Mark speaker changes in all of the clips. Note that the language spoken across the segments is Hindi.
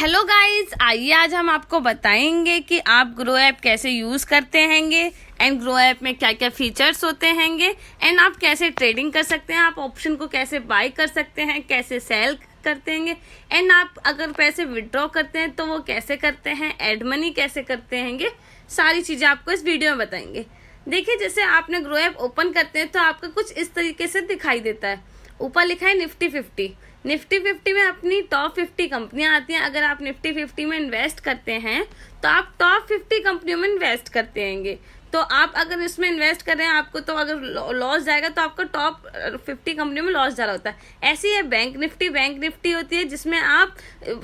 Speaker 1: हेलो गाइस, आइए आज हम आपको बताएंगे कि आप ग्रो ऐप कैसे यूज़ करते हैंगे एंड ग्रो ऐप में क्या क्या फीचर्स होते हैंगे एंड आप कैसे ट्रेडिंग कर सकते हैं, आप ऑप्शन को कैसे बाय कर सकते हैं, कैसे सेल करते हैं एंड आप अगर पैसे विड्रॉ करते हैं तो वो कैसे करते हैं, एड मनी कैसे करते हैंगे, सारी चीज़ें आपको इस वीडियो में बताएंगे। देखिए, जैसे आपने ग्रो ऐप ओपन करते हैं तो आपका कुछ इस तरीके से दिखाई देता है। ऊपर लिखा है निफ्टी 50। निफ्टी 50 में अपनी टॉप 50 कंपनियां आती हैं। अगर आप निफ्टी 50 में इन्वेस्ट करते हैं तो आप टॉप 50 कंपनियों में इन्वेस्ट करते हैंगे। तो आप अगर इसमें इन्वेस्ट कर रहे हैं, आपको तो अगर लॉस जाएगा तो आपका टॉप 50 कंपनियों में लॉस जा रहा होता है। ऐसी है बैंक निफ्टी होती है जिसमें आप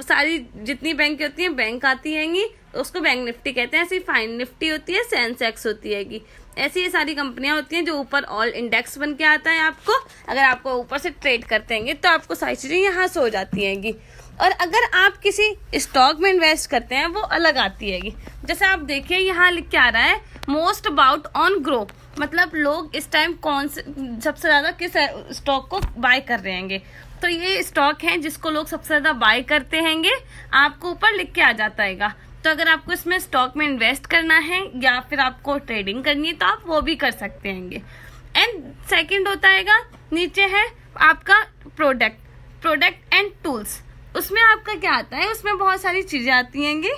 Speaker 1: सारी जितनी बैंक होती हैं, बैंक आती हैंगी, उसको बैंक निफ्टी कहते हैं। ऐसी फाइन निफ्टी होती है, सेंसेक्स होती हैगी। ऐसी ये सारी कंपनियां होती हैं जो ऊपर ऑल इंडेक्स बन के आता है। आपको अगर आपको ऊपर से ट्रेड करते हैं तो आपको सारी चीज़ें यहाँ से हो जाती हैंगी। और अगर आप किसी स्टॉक में इन्वेस्ट करते हैं वो अलग आती हैगी। जैसे आप देखिए, यहाँ लिख के आ रहा है मोस्ट अबाउट ऑन ग्रो, मतलब लोग इस टाइम कौन से सबसे ज़्यादा किस स्टॉक को बाय कर रहे हैंगे। तो ये स्टॉक हैं जिसको लोग सबसे ज़्यादा बाय करते हैंगे, आपको ऊपर लिख के आ जाता हैगा। तो अगर आपको इसमें स्टॉक में इन्वेस्ट करना है या फिर आपको ट्रेडिंग करनी है तो आप वो भी कर सकते हैंगे। एंड सेकंड होता हैगा, नीचे है आपका प्रोडक्ट एंड टूल्स। उसमें आपका क्या आता है, उसमें बहुत सारी चीज़ें आती हैंगी।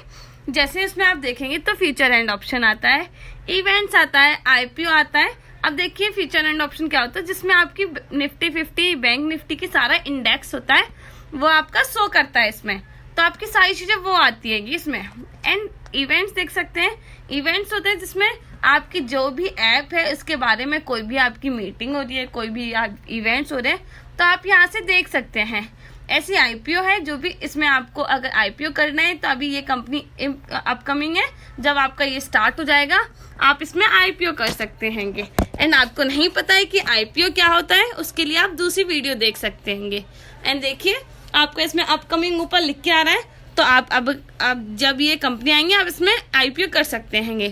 Speaker 1: जैसे इसमें आप देखेंगे तो फीचर एंड ऑप्शन आता है, इवेंट्स आता है, आईपीओ आता है। अब देखिए फीचर एंड ऑप्शन क्या होता है, जिसमें आपकी निफ्टी 50 बैंक निफ्टी की सारा इंडेक्स होता है वो आपका शो करता है इसमें। तो आपकी सारी चीज़ें वो आती हैगी इसमें। एंड इवेंट्स देख सकते हैं, इवेंट्स होते हैं जिसमें आपकी जो भी ऐप है उसके बारे में कोई भी आपकी मीटिंग हो रही है, कोई भी इवेंट्स हो रहे हैं तो आप यहाँ से देख सकते हैं। ऐसी आईपीओ है जो भी इसमें आपको अगर आईपीओ करना है तो अभी ये कंपनी अपकमिंग है, जब आपका ये स्टार्ट हो जाएगा आप इसमें आईपीओ कर सकते हैंगे। एंड आपको नहीं पता है कि आईपीओ क्या होता है, उसके लिए आप दूसरी वीडियो देख सकते हैंगे। एंड देखिए आपको इसमें अपकमिंग ऊपर लिख के आ रहा है, तो आप अब जब ये कंपनी आएंगे आप इसमें आईपीओ कर सकते हैंगे।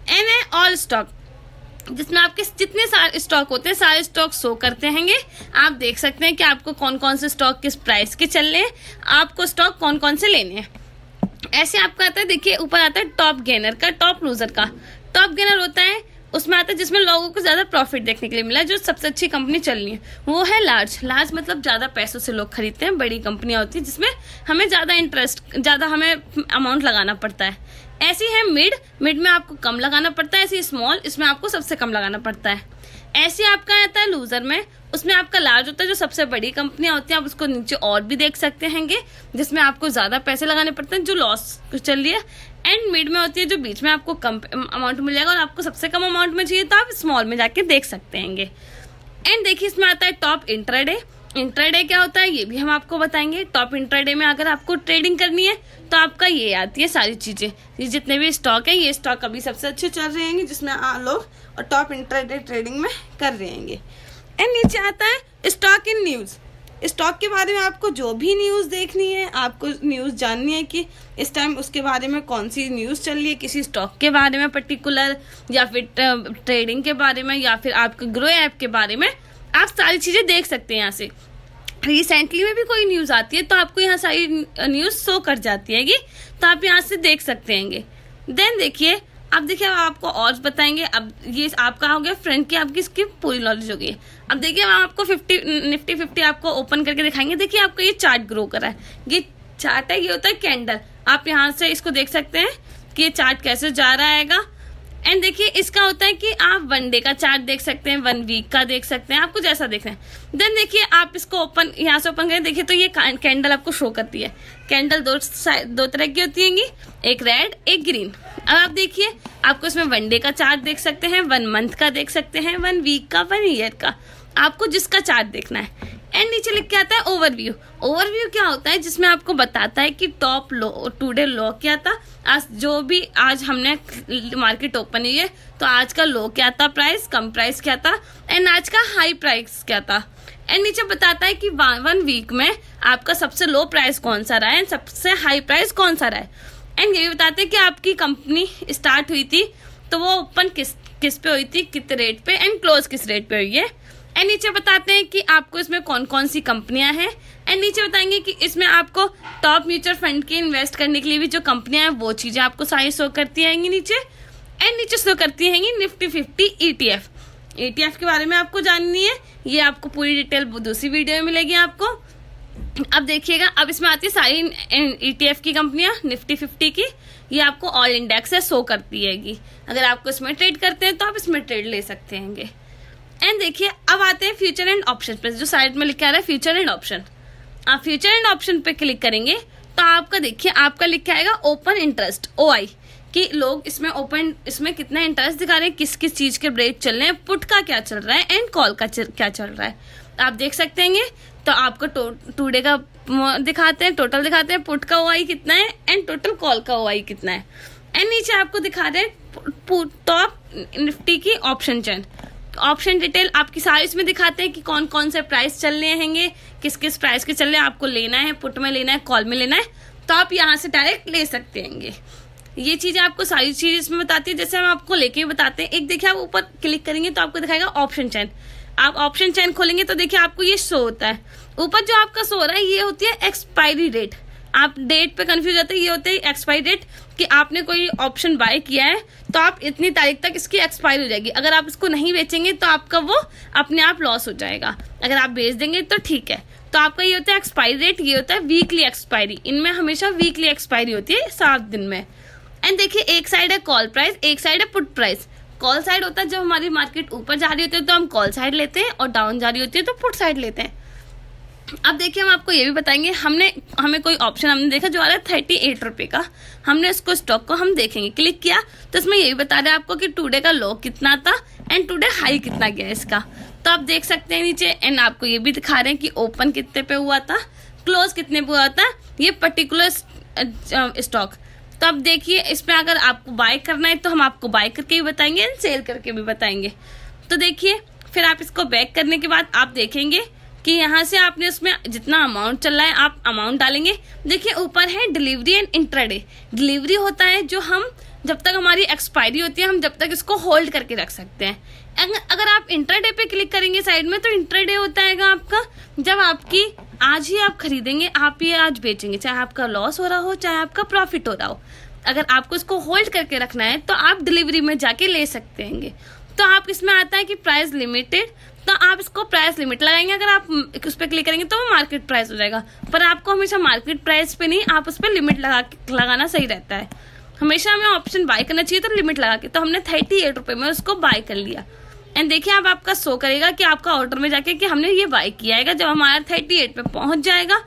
Speaker 1: एंड ऑल स्टॉक, जिसमें आपके जितने सारे स्टॉक होते हैं सारे स्टॉक शो करते हैंगे। आप देख सकते हैं कि आपको कौन कौन से स्टॉक किस प्राइस के चल रहे हैं, आपको स्टॉक कौन कौन से लेने हैं। ऐसे आपका आता है, देखिए ऊपर आता है टॉप गेनर का, टॉप लूजर का। टॉप गेनर होता है उसमें आता है जिसमें लोगों को ज़्यादा प्रॉफिट देखने के लिए मिला, जो सबसे अच्छी कंपनी चल रही है वो है लार्ज मतलब ज़्यादा पैसों से लोग खरीदते हैं। बड़ी कंपनियां होती हैं जिसमें हमें ज़्यादा हमें अमाउंट लगाना पड़ता है। ऐसी है मिड में आपको कम लगाना पड़ता है। ऐसी स्मॉल, इसमें आपको सबसे कम लगाना पड़ता है। ऐसे आपका आता है लूजर में, उसमें आपका लार्ज होता है जो सबसे बड़ी कंपनियां होती हैं। आप उसको नीचे और भी देख सकते हैंगे जिसमें आपको ज़्यादा पैसे लगाने पड़ते हैं, जो लॉस चल रही है। एंड मिड में होती है जो बीच में आपको कम अमाउंट मिल जाएगा, और आपको सबसे कम अमाउंट में चाहिए तो आप स्मॉल में जाके देख सकते हैंगे। एंड देखिए इसमें आता है टॉप इंट्राडे। इंट्राडे क्या होता है ये भी हम आपको बताएंगे। टॉप इंट्राडे में अगर आपको ट्रेडिंग करनी है तो आपका ये आती है सारी चीज़ें, ये जितने भी स्टॉक है, ये स्टॉक अभी सबसे अच्छे चल रहे हैं जिसमें लोग और टॉप इंट्राडे ट्रेडिंग में कर रहे हैं। एंड नीचे आता है स्टॉक इन न्यूज़। स्टॉक के बारे में आपको जो भी न्यूज़ देखनी है, आपको न्यूज़ जाननी है कि इस टाइम उसके बारे में कौन सी न्यूज़ चल रही है, किसी स्टॉक के बारे में पर्टिकुलर, या फिर ट्रेडिंग के बारे में, या फिर आपके ग्रो ऐप के बारे में, आप सारी चीज़ें देख सकते हैं यहाँ से। रिसेंटली में भी कोई न्यूज़ आती है तो आपको यहाँ सारी न्यूज़ शो कर जाती हैगी, तो आप यहाँ से देख सकते हैंगे। देन देखिए, अब देखिए आपको और बताएंगे। अब ये आपका हो गया फ्रेंड की, आपकी इसकी पूरी नॉलेज हो गई। अब देखिए हम आपको निफ्टी 50 आपको ओपन करके दिखाएंगे। देखिए आपको ये चार्ट ग्रो करा है, ये चार्ट है, ये होता है कैंडल। आप यहाँ से इसको देख सकते हैं कि ये चार्ट कैसे जा रहा हैगा। एंड देखिए इसका होता है कि आप 1 डे का चार्ट देख सकते हैं, 1 वीक का देख सकते हैं, आपको जैसा देखना है। देन देखिए आप इसको यहाँ से ओपन करें, देखिए तो ये कैंडल आपको शो करती है। कैंडल दो तरह की होती हैंगी, एक रेड एक ग्रीन। अब आप देखिए आपको इसमें 1 डे का चार्ट देख सकते हैं, 1 मंथ का देख सकते हैं, 1 वीक का, 1 ईयर का, आपको जिसका चार्ट देखना है। एंड नीचे लिख के आता है ओवरव्यू। ओवरव्यू क्या होता है, जिसमें आपको बताता है कि टॉप लो टुडे लो क्या था, आज जो भी आज हमने मार्केट ओपन हुई है तो आज का लो क्या था, प्राइस कम प्राइस क्या था, एंड आज का हाई प्राइस क्या था। एंड नीचे बताता है कि 1 वीक में आपका सबसे लो प्राइस कौन सा रहा है एंड सबसे हाई प्राइस कौन सा रहा है। एंड ये भी बताते हैं कि आपकी कंपनी स्टार्ट हुई थी तो वो ओपन किस पे हुई थी, कितने रेट पे, एंड क्लोज किस रेट पे हुई है। एंड नीचे बताते हैं कि आपको इसमें कौन कौन सी कंपनियां हैं, एंड नीचे बताएंगे कि इसमें आपको टॉप म्यूचुअल फंड के इन्वेस्ट करने के लिए भी जो कंपनियां हैं वो चीज़ें आपको सारी शो करती आएंगी नीचे। एंड नीचे शो करती रहेंगी निफ्टी 50 ETF के बारे में आपको जाननी है, ये आपको पूरी डिटेल दूसरी वीडियो में मिलेगी आपको। अब देखिएगा, अब इसमें आती है सारी ETF की कंपनियां निफ्टी 50 की, ये आपको ऑल इंडेक्स से शो करती हैगी। अगर आपको इसमें ट्रेड करते हैं तो आप इसमें ट्रेड ले सकते हैं। एंड देखिए, अब आते हैं फ्यूचर एंड ऑप्शन पे, जो साइड में लिखा रहा है फ्यूचर एंड ऑप्शन। आप फ्यूचर एंड ऑप्शन पे क्लिक करेंगे तो आपका देखिए आपका लिखा आएगा ओपन इंटरेस्ट OI, कि लोग इसमें कितना इंटरेस्ट दिखा रहे हैं, किस किस चीज के रेट चल रहे हैं, पुट का क्या चल रहा है एंड कॉल का क्या चल रहा है, आप देख सकते हैं। तो आपको टुडे का दिखाते हैं, टोटल दिखाते हैं, पुट का OI कितना है एंड टोटल कॉल का OI कितना है। एंड नीचे आपको दिखा रहे हैं टॉप निफ्टी की ऑप्शन चेन, ऑप्शन डिटेल आपकी सारी इसमें दिखाते हैं कि कौन कौन से प्राइस चल रहे हैं, किस किस प्राइस के चल रहे हैं, आपको लेना है, पुट में लेना है, कॉल में लेना है, तो आप यहाँ से डायरेक्ट ले सकते हैं। ये चीजें आपको सारी चीज इसमें बताती है, जैसे हम आपको लेके बताते हैं। एक देखिए, आप ऊपर क्लिक करेंगे तो आपको दिखाएगा ऑप्शन चेन। आप ऑप्शन चेन खोलेंगे तो देखिए आपको ये शो होता है, ऊपर जो आपका शो हो रहा है ये होती है एक्सपायरी डेट। आप डेट पे कंफ्यूज होते हैं, ये होते हैं एक्सपायरी डेट, कि आपने कोई ऑप्शन बाय किया है तो आप इतनी तारीख तक इसकी एक्सपायरी हो जाएगी, अगर आप इसको नहीं बेचेंगे तो आपका वो अपने आप लॉस हो जाएगा, अगर आप बेच देंगे तो ठीक है। तो आपका ये होता है एक्सपायरी डेट, ये होता है वीकली एक्सपायरी, इनमें हमेशा वीकली एक्सपायरी होती है 7 दिन में। एंड देखिए, एक साइड है कॉल प्राइस, एक साइड है पुट प्राइस। कॉल साइड होता है जब हमारी मार्केट ऊपर जा रही होती है तो हम कॉल साइड लेते हैं, और डाउन जा रही होती है तो पुट साइड लेते हैं। अब देखिए, हम आपको ये भी बताएंगे, हमें कोई ऑप्शन हमने देखा जो आ रहा है 38 रुपये का, हमने इसको स्टॉक को हम देखेंगे, क्लिक किया तो इसमें ये भी बता रहा है आपको कि टुडे का लो कितना था एंड टुडे हाई कितना गया इसका, तो आप देख सकते हैं नीचे। एंड आपको ये भी दिखा रहे हैं कि ओपन कितने पे हुआ था, क्लोज कितने पे हुआ था ये पर्टिकुलर स्टॉक। तो अब देखिए, इसमें अगर आपको बाय करना है तो हम आपको बाय करके भी बताएंगे एंड सेल करके भी बताएंगे। तो देखिए, फिर आप इसको बैक करने के बाद आप देखेंगे कि यहाँ से आपने उसमें जितना अमाउंट चल रहा है आप अमाउंट डालेंगे। देखिए, ऊपर है डिलीवरी एंड इंट्राडे। डिलीवरी होता है जो हम जब तक हमारी एक्सपायरी होती है हम जब तक इसको होल्ड करके रख सकते हैं। अगर आप इंट्राडे पे क्लिक करेंगे साइड में, तो इंट्राडे होता है आपका जब आपकी आज ही आप खरीदेंगे, आप ये आज बेचेंगे, चाहे आपका लॉस हो रहा हो चाहे आपका प्रॉफिट हो रहा हो। अगर आपको इसको होल्ड करके रखना है तो आप डिलीवरी में जाके ले सकते हैं। तो आप इसमें आता है कि प्राइस लिमिटेड, तो आप इसको प्राइस लिमिट लगाएंगे, अगर आप उस पर क्लिक करेंगे तो वो मार्केट प्राइस हो जाएगा, पर आपको हमेशा मार्केट प्राइस पे नहीं, आप उस पर लिमिट लगाना सही रहता है। हमेशा हमें ऑप्शन बाय करना चाहिए तो लिमिट लगा के, तो हमने 38 रुपये में उसको बाय कर लिया। एंड देखिए, अब आपका शो करेगा कि आपका ऑर्डर में जाके कि हमने ये बाय किया है। जब हमारा 38 पे पहुंच जाएगा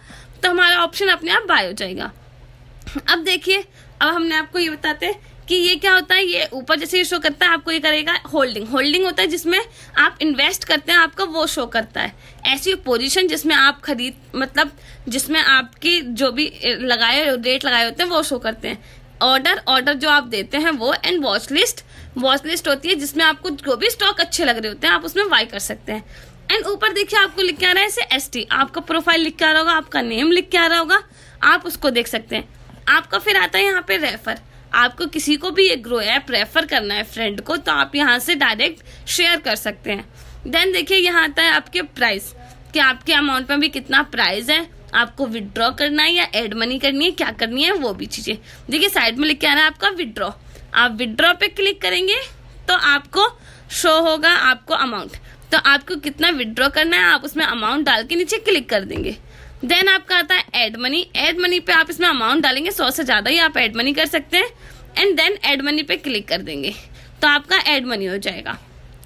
Speaker 1: तो हमारा ऑप्शन अपने आप बाय हो जाएगा। अब देखिए, अब हमने आपको ये बताते हैं कि ये क्या होता है। ये ऊपर जैसे ये शो करता है आपको ये करेगा होल्डिंग होता है जिसमें आप इन्वेस्ट करते हैं, आपका वो शो करता है। ऐसी पोजीशन जिसमें आप जिसमें आपकी जो भी रेट लगाए होते हैं वो शो करते हैं। ऑर्डर जो आप देते हैं वो, एंड वॉच लिस्ट होती है जिसमें आपको जो भी स्टॉक अच्छे लग रहे होते हैं आप उसमें बाय कर सकते हैं। एंड ऊपर देखिए आपको लिख के आ रहा है ऐसे ST, आपका प्रोफाइल लिख के आ रहा होगा, आपका नेम लिख के आ रहा होगा, आप उसको देख सकते हैं। आपका फिर आता है यहाँ पे रेफर, आपको किसी को भी ये ग्रो ऐप रेफर करना है फ्रेंड को, तो आप यहाँ से डायरेक्ट शेयर कर सकते हैं। देन देखिए, यहाँ आता है आपके प्राइस, कि आपके अमाउंट में भी कितना प्राइस है, आपको विड्रॉ करना है या एड मनी करनी है, क्या करनी है वो भी चीजें। देखिए, साइड में लिख के आ रहा है आपका विड्रॉ, आप विड्रॉ पे क्लिक करेंगे तो आपको शो होगा आपको अमाउंट, तो आपको कितना विड्रॉ करना है आप उसमें अमाउंट डाल के नीचे क्लिक कर देंगे। देन आपका आता है एड मनी पे आप इसमें अमाउंट डालेंगे, 100 से ज्यादा ही आप एड मनी कर सकते हैं। एंड देन एड मनी पे क्लिक कर देंगे तो आपका एड मनी हो जाएगा।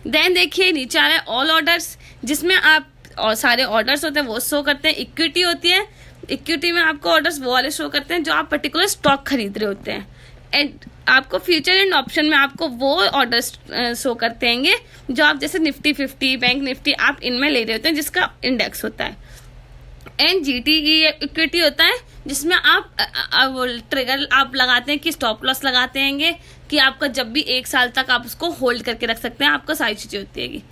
Speaker 1: देन देखिए, नीचे आ रहा है ऑल ऑर्डर्स, जिसमें आप और सारे ऑर्डर्स होते हैं वो शो करते हैं। इक्विटी होती है, इक्विटी में आपको ऑर्डर्स वो वाले शो करते हैं जो आप पर्टिकुलर स्टॉक खरीद रहे होते हैं। एंड आपको फ्यूचर एंड ऑप्शन में आपको वो ऑर्डर्स शो करते हैं जो आप जैसे निफ्टी 50, बैंक निफ्टी आप इनमें ले रहे होते हैं जिसका इंडेक्स होता है। एंड GTE इक्विटी होता है जिसमें आप ट्रिगर आप लगाते हैं कि स्टॉप लॉस लगाते हैं कि आपका जब भी 1 साल तक आप उसको होल्ड करके रख सकते हैं, आपका सारी चीजें होती है।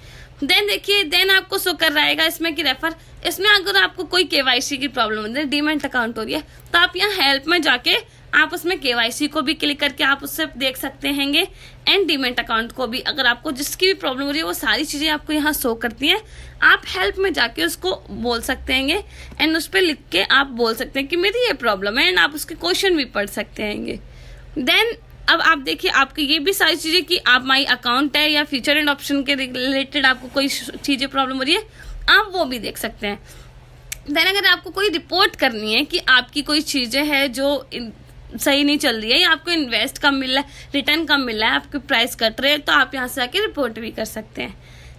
Speaker 1: देन देखिए, देन आपको शो कर रहेगा इसमें कि रेफर, इसमें अगर आपको कोई KYC की प्रॉब्लम होती है, डीमैट अकाउंट हो रही है, तो आप यहाँ हेल्प में जाके आप उसमें KYC को भी क्लिक करके आप उससे देख सकते हैंगे, एंड डीमेट अकाउंट को भी। अगर आपको जिसकी भी प्रॉब्लम हो रही है वो सारी चीज़ें आपको यहाँ शो करती हैं। आप हेल्प में जाके उसको बोल सकते हैंगे, एंड उस पर लिख के आप बोल सकते हैं कि मेरी ये प्रॉब्लम है, एंड आप उसके क्वेश्चन भी पढ़ सकते हैंगे। देन अब आप देखिए आपकी ये भी सारी चीज़ें कि आप माई अकाउंट है या फीचर एंड ऑप्शन के रिलेटेड आपको कोई चीज़ें प्रॉब्लम हो रही है, आप वो भी देख सकते हैं। देन अगर आपको कोई रिपोर्ट करनी है कि आपकी कोई चीज़ें है जो सही नहीं चल रही है, या आपको इन्वेस्ट कम मिल रहा है, रिटर्न कम मिल रहा है, आपके प्राइस कट रहे हैं, तो आप यहाँ से आके रिपोर्ट भी कर सकते हैं।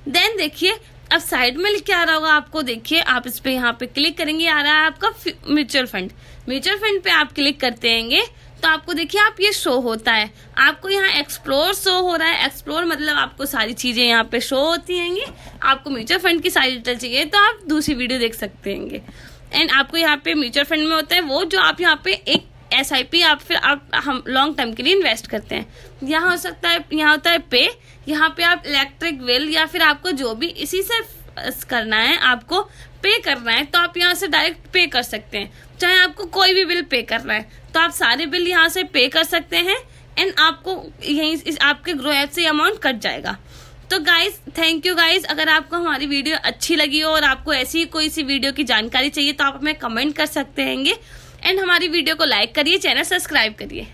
Speaker 1: देन देखिए अब साइड में लिख के आ रहा होगा आपको, देखिए आप इस पे यहाँ पे क्लिक करेंगे, आ रहा है आपका म्यूचुअल फंड। म्यूचुअल फंड पे आप क्लिक करते हैंगे तो आपको देखिए आप ये शो होता है, आपको यहाँ एक्सप्लोर शो हो रहा है। एक्सप्लोर मतलब आपको सारी चीज़ें यहाँ पे शो होती हैंगी। आपको म्यूचुअल फंड की सारी डिटेल चाहिए तो आप दूसरी वीडियो देख सकते हैंगे। एंड आपको यहाँ पे म्यूचुअल फंड में होता है वो जो आप यहाँ पे एक SIP आप फिर आप हम लॉन्ग टर्म के लिए इन्वेस्ट करते हैं। यहाँ हो सकता है, यहाँ होता है पे, यहाँ पे आप इलेक्ट्रिक बिल या फिर आपको जो भी इसी से करना है, आपको पे करना है, तो आप यहाँ से डायरेक्ट पे कर सकते हैं। चाहे आपको कोई भी बिल पे करना है तो आप सारे बिल यहाँ से पे कर सकते हैं, एंड आपको यहीं आपके ग्रो ऐप से अमाउंट कट जाएगा। तो गाइज थैंक यू गाइज। अगर आपको हमारी वीडियो अच्छी लगी हो और आपको ऐसी कोई सी वीडियो की जानकारी चाहिए तो आप हमें कमेंट कर सकते हैंगे, एंड हमारी वीडियो को लाइक करिए, चैनल सब्सक्राइब करिए।